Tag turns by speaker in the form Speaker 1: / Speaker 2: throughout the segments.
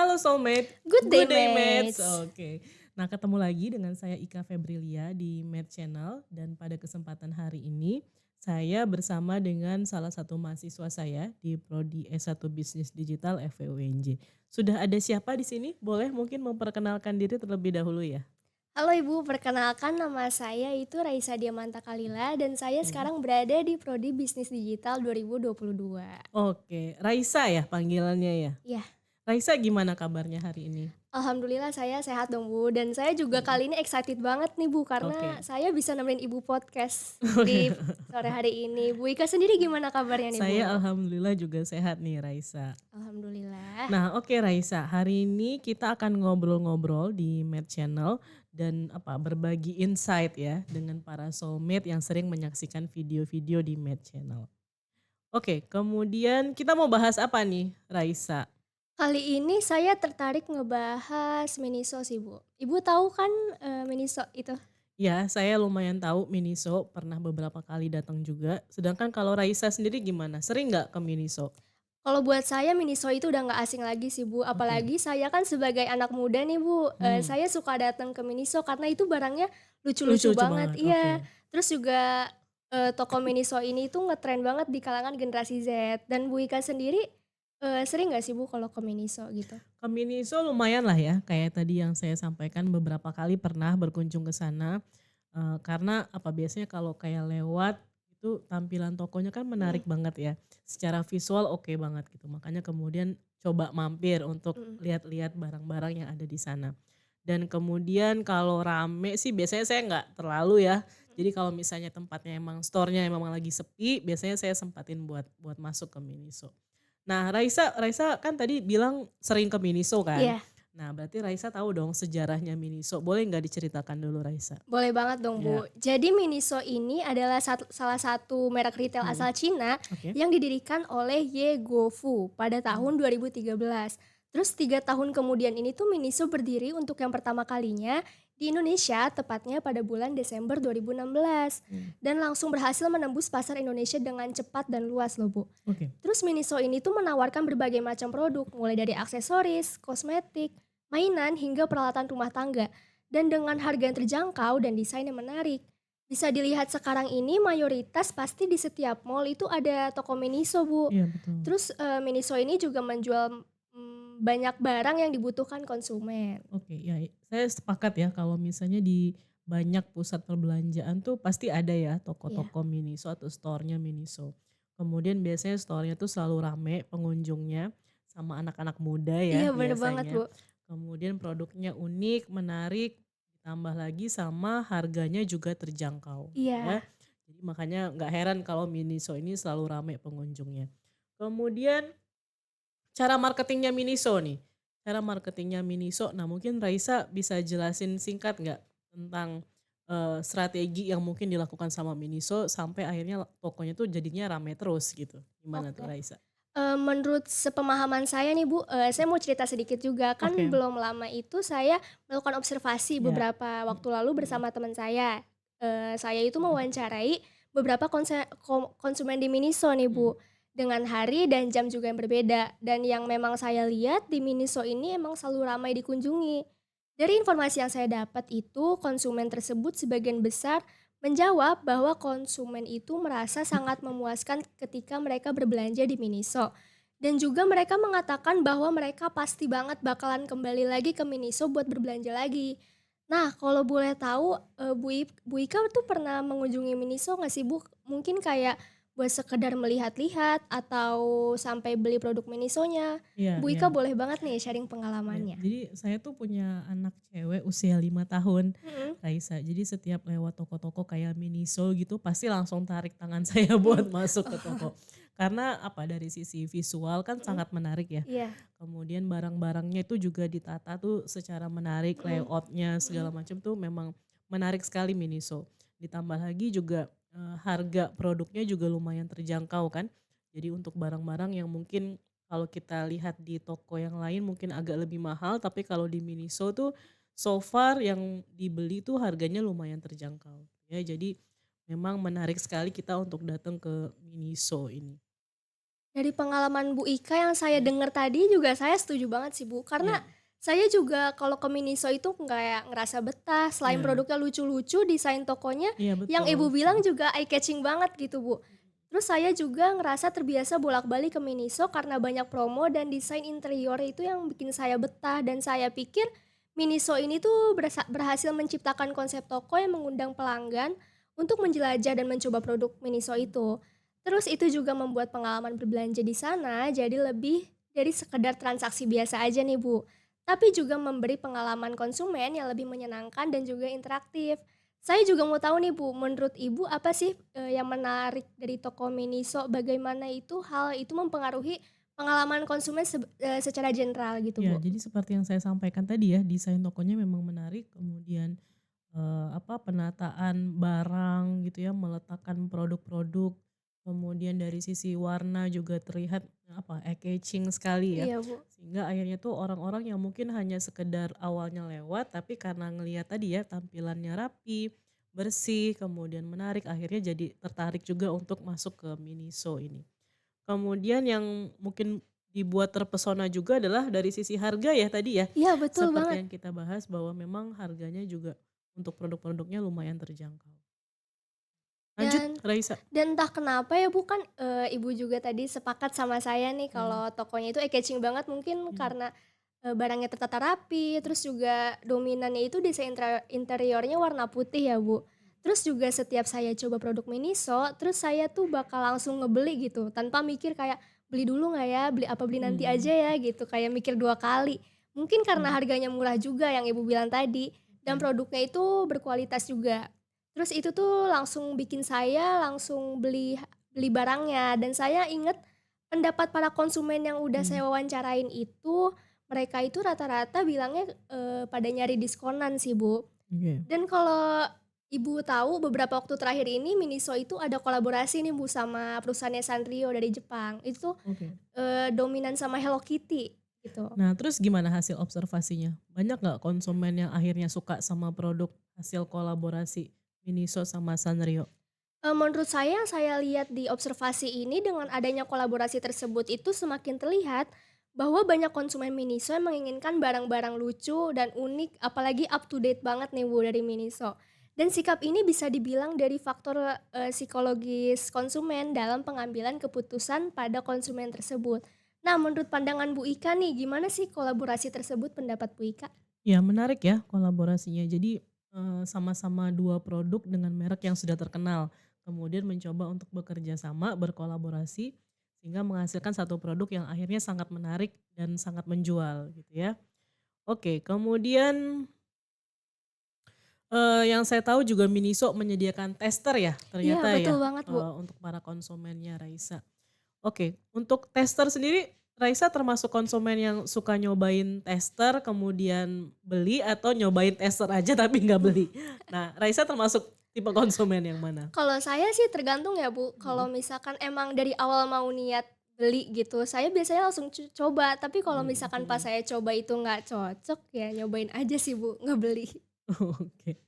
Speaker 1: Halo soulmate,
Speaker 2: Good day,
Speaker 1: good day mates.
Speaker 2: mates.
Speaker 1: Oke. Nah, ketemu lagi dengan saya Ika Febrilia di Mate Channel dan pada kesempatan hari ini saya bersama dengan salah satu mahasiswa saya di prodi S1 Bisnis Digital FEUNJ. Sudah ada siapa di sini? Boleh mungkin memperkenalkan diri terlebih dahulu ya?
Speaker 2: Halo Ibu, perkenalkan nama saya itu Raisa Diamanta Kalila dan saya
Speaker 1: Hmm.
Speaker 2: sekarang berada di Prodi Bisnis Digital 2022.
Speaker 1: Oke, Raisa ya panggilannya ya.
Speaker 2: Ya,
Speaker 1: Raisa gimana kabarnya hari ini?
Speaker 2: alhamdulillah saya sehat dong Bu dan saya juga
Speaker 1: Hmm.
Speaker 2: kali ini excited banget nih Bu karena
Speaker 1: Oke.
Speaker 2: saya bisa nemenin Ibu podcast
Speaker 1: Oke.
Speaker 2: di sore hari ini. Bu Ika sendiri gimana kabarnya nih
Speaker 1: Saya
Speaker 2: Bu?
Speaker 1: alhamdulillah juga sehat nih Raisa.
Speaker 2: Alhamdulillah.
Speaker 1: Nah, oke Raisa, hari ini kita akan ngobrol-ngobrol di Mate Channel dan berbagi insight ya dengan para soulmate yang sering menyaksikan video-video di Mate Channel. Oke, kemudian kita mau bahas apa nih, Raisa?
Speaker 2: Kali ini saya tertarik ngebahas Miniso sih Bu. Ibu tahu kan Miniso itu?
Speaker 1: Ya, saya lumayan tahu Miniso, pernah beberapa kali datang juga. Sedangkan kalau Raisa sendiri gimana? Sering nggak ke Miniso?
Speaker 2: Kalau buat saya Miniso itu udah nggak asing lagi sih Bu,
Speaker 1: Oke.
Speaker 2: apalagi saya kan sebagai anak muda nih Bu,
Speaker 1: Hmm,
Speaker 2: saya suka datang ke Miniso karena itu barangnya lucu-lucu
Speaker 1: lucu-lucu
Speaker 2: banget
Speaker 1: banget. Oke.
Speaker 2: iya. Terus juga, toko Miniso ini tuh ngetren banget di kalangan generasi Z dan Bu Ika sendiri, sering nggak sih Bu kalau ke Miniso gitu?
Speaker 1: Ke Miniso lumayan lah ya, kayak tadi yang saya sampaikan beberapa kali pernah berkunjung ke sana, karena biasanya kalau kayak lewat itu tampilan tokonya kan
Speaker 2: Mhm,
Speaker 1: menarik banget ya, secara visual oke banget gitu, makanya kemudian coba mampir untuk
Speaker 2: mhm,
Speaker 1: lihat-lihat barang-barang yang ada di sana. Dan kemudian kalau rame sih biasanya saya nggak terlalu ya,
Speaker 2: mhm.
Speaker 1: jadi kalau misalnya tempatnya emang store-nya memang lagi sepi, biasanya saya sempatin buat buat masuk ke Miniso. Nah, Raisa Raisa kan tadi bilang sering ke Miniso kan?
Speaker 2: Iya.
Speaker 1: Nah, berarti Raisa tahu dong sejarahnya Miniso. Boleh nggak diceritakan dulu Raisa?
Speaker 2: Boleh banget dong,
Speaker 1: Ya.
Speaker 2: Bu. Jadi Miniso ini adalah salah satu merek retail
Speaker 1: Mhm.
Speaker 2: asal Cina
Speaker 1: Oke.
Speaker 2: yang didirikan oleh Ye Guofu pada
Speaker 1: Mmm.
Speaker 2: tahun 2013. Terus 3 tahun kemudian ini tuh Miniso berdiri untuk yang pertama kalinya di Indonesia, tepatnya pada bulan Desember 2016.
Speaker 1: Mmm.
Speaker 2: Dan langsung berhasil menembus pasar Indonesia dengan cepat dan luas loh, Bu.
Speaker 1: Oke.
Speaker 2: Terus Miniso ini tuh menawarkan berbagai macam produk, mulai dari aksesoris, kosmetik, mainan, hingga peralatan rumah tangga. Dan dengan harga yang terjangkau dan desain yang menarik. Bisa dilihat sekarang ini mayoritas pasti di setiap mall itu ada toko Miniso, Bu.
Speaker 1: Iya betul.
Speaker 2: Terus Miniso ini juga menjual banyak barang yang dibutuhkan konsumen.
Speaker 1: Oke, ya saya sepakat ya kalau misalnya di banyak pusat perbelanjaan tuh pasti ada ya
Speaker 2: Iya.
Speaker 1: toko-toko Miniso atau store-nya Miniso. Kemudian biasanya store-nya tuh selalu rame pengunjungnya sama anak-anak muda ya
Speaker 2: Iya bener banget,
Speaker 1: biasanya.
Speaker 2: Bu.
Speaker 1: Kemudian produknya unik, menarik, ditambah lagi sama harganya juga terjangkau gitu
Speaker 2: Iya.
Speaker 1: ya. Jadi makanya nggak heran kalau Miniso ini selalu rame pengunjungnya. Kemudian cara marketingnya Miniso nih, cara marketingnya Miniso, nah mungkin Raisa bisa jelasin singkat nggak tentang, strategi yang mungkin dilakukan sama Miniso sampai akhirnya tokonya tuh jadinya rame terus gitu, gimana tuh
Speaker 2: Oke.
Speaker 1: Raisa?
Speaker 2: Menurut sepemahaman saya nih Bu, saya mau cerita sedikit juga. Kan
Speaker 1: Oke,
Speaker 2: belum lama itu saya melakukan observasi
Speaker 1: ya,
Speaker 2: beberapa waktu lalu
Speaker 1: mhm,
Speaker 2: bersama teman saya. Saya itu
Speaker 1: mhm,
Speaker 2: mewawancarai beberapa konsumen di Miniso nih
Speaker 1: mhm,
Speaker 2: Bu, dengan hari dan jam juga yang berbeda. Dan yang memang saya lihat di Miniso ini emang selalu ramai dikunjungi. Dari informasi yang saya dapat itu, konsumen tersebut sebagian besar menjawab bahwa konsumen itu merasa sangat memuaskan ketika mereka berbelanja di Miniso. Dan juga mereka mengatakan bahwa mereka pasti banget bakalan kembali lagi ke Miniso buat berbelanja lagi. Nah, kalau boleh tahu, Bu Ika tuh pernah mengunjungi Miniso nggak sih, Bu? Mungkin kayak buat sekedar melihat-lihat atau sampai beli produk Minisonya.
Speaker 1: iya,
Speaker 2: Bu
Speaker 1: iya.
Speaker 2: Ika boleh banget nih sharing
Speaker 1: Iya,
Speaker 2: pengalamannya.
Speaker 1: jadi saya tuh punya anak cewek usia 5 tahun,
Speaker 2: Mhm,
Speaker 1: Raisa. Jadi setiap lewat toko-toko kayak Miniso gitu pasti langsung tarik tangan saya buat
Speaker 2: mmm,
Speaker 1: masuk ke
Speaker 2: oh,
Speaker 1: toko. Karena dari sisi visual kan
Speaker 2: mhm,
Speaker 1: sangat menarik ya.
Speaker 2: iya,
Speaker 1: Kemudian barang-barangnya itu juga ditata tuh secara menarik,
Speaker 2: mhm,
Speaker 1: layoutnya
Speaker 2: mhm.
Speaker 1: segala macam tuh memang menarik sekali Miniso. Ditambah lagi juga, harga produknya juga lumayan terjangkau kan. Jadi untuk barang-barang yang mungkin kalau kita lihat di toko yang lain mungkin agak lebih mahal, tapi kalau di Miniso tuh so far yang dibeli tuh harganya lumayan terjangkau. Ya, jadi memang menarik sekali kita untuk datang ke Miniso ini.
Speaker 2: Dari pengalaman Bu Ika yang saya
Speaker 1: Mhm.
Speaker 2: dengar tadi juga saya setuju banget sih Bu, karena
Speaker 1: Iya
Speaker 2: saya juga kalau ke Miniso itu kayak ngerasa betah, selain
Speaker 1: iya
Speaker 2: produknya lucu-lucu, desain tokonya
Speaker 1: iya
Speaker 2: yang
Speaker 1: betul,
Speaker 2: Ibu bilang
Speaker 1: mhm
Speaker 2: juga eye catching banget gitu Bu.
Speaker 1: mhm.
Speaker 2: Terus saya juga ngerasa terbiasa bolak-balik ke Miniso karena banyak promo dan desain interior itu yang bikin saya betah dan saya pikir Miniso ini tuh berhasil menciptakan konsep toko yang mengundang pelanggan untuk menjelajah dan mencoba produk Miniso itu. Terus itu juga membuat pengalaman berbelanja di sana jadi lebih dari sekedar transaksi biasa aja nih Bu. Tapi juga memberi pengalaman konsumen yang lebih menyenangkan dan juga interaktif. Saya juga mau tahu nih Bu, menurut Ibu apa sih, yang menarik dari toko Miniso? Bagaimana itu hal itu mempengaruhi pengalaman konsumen secara general gitu
Speaker 1: Ya,
Speaker 2: Bu?
Speaker 1: jadi seperti yang saya sampaikan tadi ya, desain tokonya memang menarik, kemudian, penataan barang gitu ya, meletakkan produk-produk, kemudian dari sisi warna juga terlihat, eye-catching sekali ya.
Speaker 2: Iya Bu.
Speaker 1: Sehingga akhirnya tuh orang-orang yang mungkin hanya sekedar awalnya lewat, tapi karena ngelihat tadi ya, tampilannya rapi, bersih, kemudian menarik, akhirnya jadi tertarik juga untuk masuk ke Miniso ini. Kemudian yang mungkin dibuat terpesona juga adalah dari sisi harga ya tadi ya,
Speaker 2: Iya betul
Speaker 1: seperti
Speaker 2: banget.
Speaker 1: yang kita bahas bahwa memang harganya juga untuk produk-produknya lumayan terjangkau. Lanjut
Speaker 2: Dan
Speaker 1: Raisa.
Speaker 2: entah kenapa ya Bu, kan, Ibu juga tadi sepakat sama saya nih
Speaker 1: Mhm
Speaker 2: kalau tokonya itu eye-catching banget mungkin
Speaker 1: mhm
Speaker 2: karena, barangnya tertata rapi, terus juga dominannya itu desain interiornya warna putih ya Bu. Terus juga setiap saya coba produk Miniso, terus saya tuh bakal langsung ngebeli gitu, tanpa mikir kayak, "Beli dulu nggak ya? Beli nanti
Speaker 1: mhm
Speaker 2: aja ya?" Gitu, kayak mikir 2 kali. Mungkin karena
Speaker 1: mhm,
Speaker 2: harganya murah juga yang Ibu bilang tadi, dan
Speaker 1: oke.
Speaker 2: produknya itu berkualitas juga. Terus itu tuh langsung bikin saya langsung beli barangnya dan saya inget pendapat para konsumen yang udah
Speaker 1: Mhm,
Speaker 2: saya wawancarain itu, mereka itu rata-rata bilangnya, pada nyari diskonan sih, Bu.
Speaker 1: oke
Speaker 2: Dan kalau Ibu tahu beberapa waktu terakhir ini Miniso itu ada kolaborasi nih, Bu, sama perusahaannya Sanrio dari Jepang. Itu tuh,
Speaker 1: oke.
Speaker 2: dominan sama Hello Kitty gitu.
Speaker 1: Nah terus gimana hasil observasinya? Banyak nggak konsumen yang akhirnya suka sama produk hasil kolaborasi Miniso sama Sanrio?
Speaker 2: Menurut saya yang saya lihat di observasi ini dengan adanya kolaborasi tersebut itu semakin terlihat bahwa banyak konsumen Miniso yang menginginkan barang-barang lucu dan unik apalagi up to date banget nih Bu dari Miniso. Dan sikap ini bisa dibilang dari faktor, psikologis konsumen dalam pengambilan keputusan pada konsumen tersebut. Nah menurut pandangan Bu Ika nih gimana sih kolaborasi tersebut pendapat Bu Ika?
Speaker 1: Ya menarik ya kolaborasinya. Jadi, sama-sama 2 produk dengan merek yang sudah terkenal, kemudian mencoba untuk bekerja sama, berkolaborasi, sehingga menghasilkan satu produk yang akhirnya sangat menarik dan sangat menjual gitu ya. Oke, kemudian, yang saya tahu juga Miniso menyediakan tester ya
Speaker 2: Iya
Speaker 1: ternyata
Speaker 2: betul
Speaker 1: ya,
Speaker 2: banget Bu.
Speaker 1: untuk para konsumennya Raisa. Oke, untuk tester sendiri, Raisa termasuk konsumen yang suka nyobain tester, kemudian beli atau nyobain tester aja tapi nggak beli? Nah, Raisa termasuk tipe konsumen yang mana?
Speaker 2: Kalau saya sih tergantung ya, Bu.
Speaker 1: Mhm
Speaker 2: Kalau misalkan emang dari awal mau niat beli gitu, saya biasanya langsung coba. Tapi kalau
Speaker 1: mhm
Speaker 2: misalkan pas
Speaker 1: mhm.
Speaker 2: saya coba itu nggak cocok, ya nyobain aja sih, Bu, nggak beli.
Speaker 1: Oke.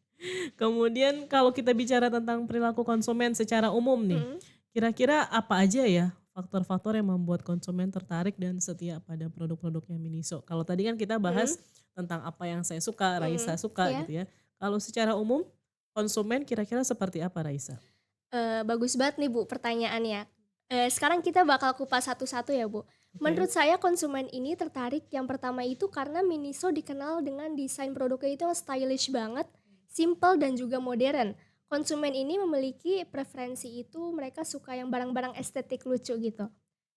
Speaker 1: Kemudian kalau kita bicara tentang perilaku konsumen secara umum nih,
Speaker 2: Mhm
Speaker 1: kira-kira apa aja ya faktor-faktor yang membuat konsumen tertarik dan setia pada produk-produknya Miniso? Kalau tadi kan kita
Speaker 2: mhm
Speaker 1: bahas tentang apa yang saya suka, Raisa
Speaker 2: mhm,
Speaker 1: suka
Speaker 2: iya.
Speaker 1: gitu ya. Kalau secara umum, konsumen kira-kira seperti apa Raisa?
Speaker 2: Bagus banget nih, Bu, pertanyaannya. Sekarang kita bakal kupas satu-satu ya, Bu.
Speaker 1: Oke.
Speaker 2: Menurut saya konsumen ini tertarik yang pertama itu karena Miniso dikenal dengan desain produknya itu yang stylish banget, simple dan juga modern. Konsumen ini memiliki preferensi itu mereka suka yang barang-barang estetik lucu gitu.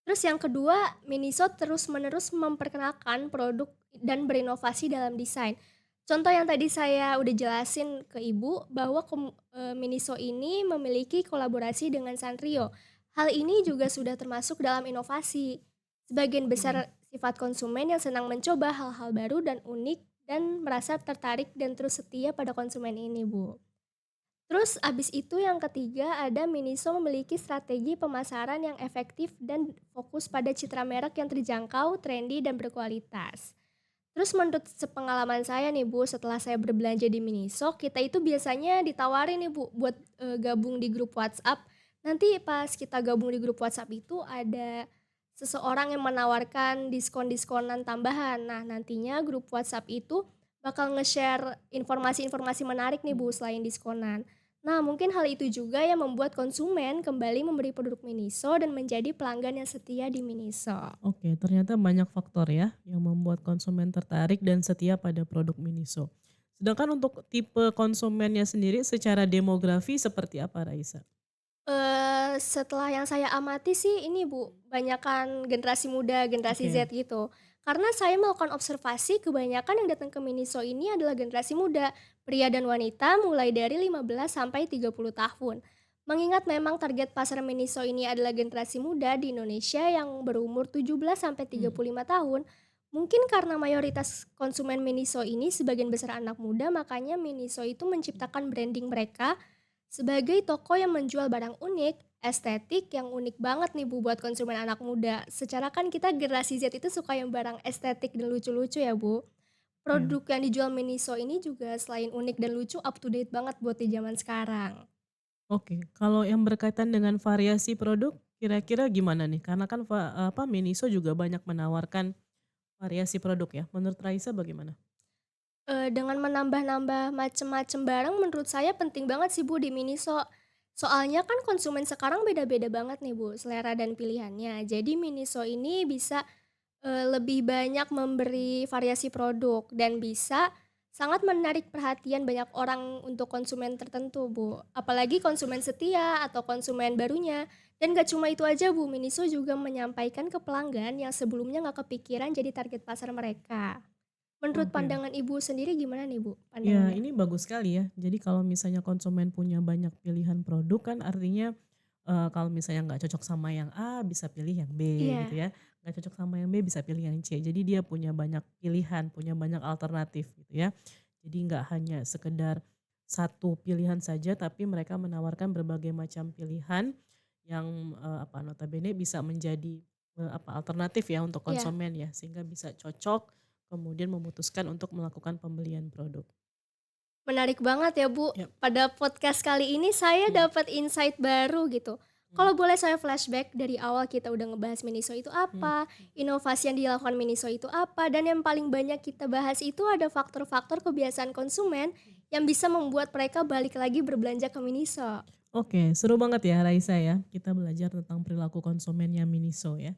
Speaker 2: Terus yang kedua, Miniso terus-menerus memperkenalkan produk dan berinovasi dalam desain. Contoh yang tadi saya udah jelasin ke Ibu bahwa Miniso ini memiliki kolaborasi dengan Sanrio. Hal ini juga sudah termasuk dalam inovasi. Sebagian
Speaker 1: Mhm.
Speaker 2: besar sifat konsumen yang senang mencoba hal-hal baru dan unik dan merasa tertarik dan terus setia pada konsumen ini, Bu. Terus abis itu yang ketiga ada Miniso memiliki strategi pemasaran yang efektif dan fokus pada citra merek yang terjangkau, trendy, dan berkualitas. Terus menurut sepengalaman saya nih Bu, setelah saya berbelanja di Miniso, kita itu biasanya ditawarin nih Bu buat, gabung di grup WhatsApp. Nanti pas kita gabung di grup WhatsApp itu ada seseorang yang menawarkan diskon-diskonan tambahan. Nah, nantinya grup WhatsApp itu bakal nge-share informasi-informasi menarik nih Bu selain diskonan. Nah, mungkin hal itu juga yang membuat konsumen kembali membeli produk Miniso dan menjadi pelanggan yang setia di Miniso.
Speaker 1: Oke, ternyata banyak faktor ya yang membuat konsumen tertarik dan setia pada produk Miniso. Sedangkan untuk tipe konsumennya sendiri secara demografi seperti apa Raisa?
Speaker 2: Setelah yang saya amati sih ini Bu, banyakan generasi muda, generasi
Speaker 1: Oke.
Speaker 2: Z gitu. Karena saya melakukan observasi kebanyakan yang datang ke Miniso ini adalah generasi muda, pria dan wanita mulai dari 15 sampai 30 tahun. Mengingat memang target pasar Miniso ini adalah generasi muda di Indonesia yang berumur 17 sampai
Speaker 1: Hmm.
Speaker 2: 35 tahun, mungkin karena mayoritas konsumen Miniso ini sebagian besar anak muda, makanya Miniso itu menciptakan branding mereka sebagai toko yang menjual barang unik, estetik yang unik banget nih Bu buat konsumen anak muda. Secara kan kita generasi Z itu suka yang barang estetik dan lucu-lucu ya Bu.
Speaker 1: Ya.
Speaker 2: Produk yang dijual Miniso ini juga selain unik dan lucu up to date banget buat di zaman sekarang.
Speaker 1: Oke, kalau yang berkaitan dengan variasi produk kira-kira gimana nih? Karena kan Miniso juga banyak menawarkan variasi produk ya. Menurut Raisa bagaimana?
Speaker 2: Dengan menambah-nambah macem-macem barang menurut saya penting banget sih Bu di Miniso. Soalnya kan konsumen sekarang beda-beda banget nih Bu selera dan pilihannya. Jadi Miniso ini bisa lebih banyak memberi variasi produk dan bisa sangat menarik perhatian banyak orang untuk konsumen tertentu, Bu. Apalagi konsumen setia atau konsumen barunya. Dan gak cuma itu aja, Bu, Miniso juga menyampaikan ke pelanggan yang sebelumnya nggak kepikiran jadi target pasar mereka. Menurut
Speaker 1: Oke.
Speaker 2: pandangan Ibu sendiri gimana nih, Bu,
Speaker 1: Ya,
Speaker 2: pandangannya?
Speaker 1: ini bagus sekali ya. Jadi kalau misalnya konsumen punya banyak pilihan produk kan artinya, kalau misalnya nggak cocok sama yang A bisa pilih yang B gitu
Speaker 2: Iya,
Speaker 1: ya, nggak cocok sama yang B bisa pilih yang C. Jadi dia punya banyak pilihan, punya banyak alternatif gitu ya. Jadi nggak hanya sekedar satu pilihan saja tapi mereka menawarkan berbagai macam pilihan yang, notabene bisa menjadi, alternatif ya untuk
Speaker 2: iya.
Speaker 1: konsumen ya, sehingga bisa cocok kemudian memutuskan untuk melakukan pembelian produk.
Speaker 2: Menarik banget ya, Bu.
Speaker 1: Ya.
Speaker 2: Pada podcast kali ini saya
Speaker 1: Mhm,
Speaker 2: dapat insight baru gitu.
Speaker 1: mhm,
Speaker 2: Kalau boleh saya flashback dari awal kita udah ngebahas Miniso itu
Speaker 1: mhm.
Speaker 2: apa, inovasi yang dilakukan Miniso itu apa, dan yang paling banyak kita bahas itu ada faktor-faktor kebiasaan konsumen yang bisa membuat mereka balik lagi berbelanja ke Miniso.
Speaker 1: Oke, seru banget ya Raisa ya, kita belajar tentang perilaku konsumennya Miniso ya.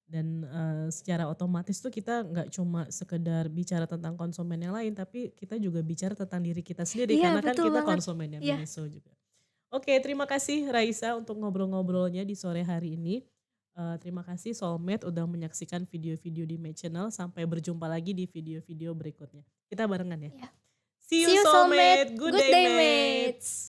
Speaker 1: Dan, secara otomatis tuh kita nggak cuma sekedar bicara tentang konsumen yang lain, tapi kita juga bicara tentang diri kita sendiri
Speaker 2: Iya,
Speaker 1: karena kan
Speaker 2: betul
Speaker 1: kita
Speaker 2: banget.
Speaker 1: konsumennya
Speaker 2: Iya,
Speaker 1: Miniso juga. Oke, terima kasih Raisa untuk ngobrol-ngobrolnya di sore hari ini. Terima kasih Soulmate udah menyaksikan video-video di My Channel, sampai berjumpa lagi di video-video berikutnya. Kita barengan ya.
Speaker 2: iya.
Speaker 1: See
Speaker 2: See
Speaker 1: you
Speaker 2: you soulmate,
Speaker 1: Soulmate, good
Speaker 2: good
Speaker 1: day
Speaker 2: day mates.
Speaker 1: mates.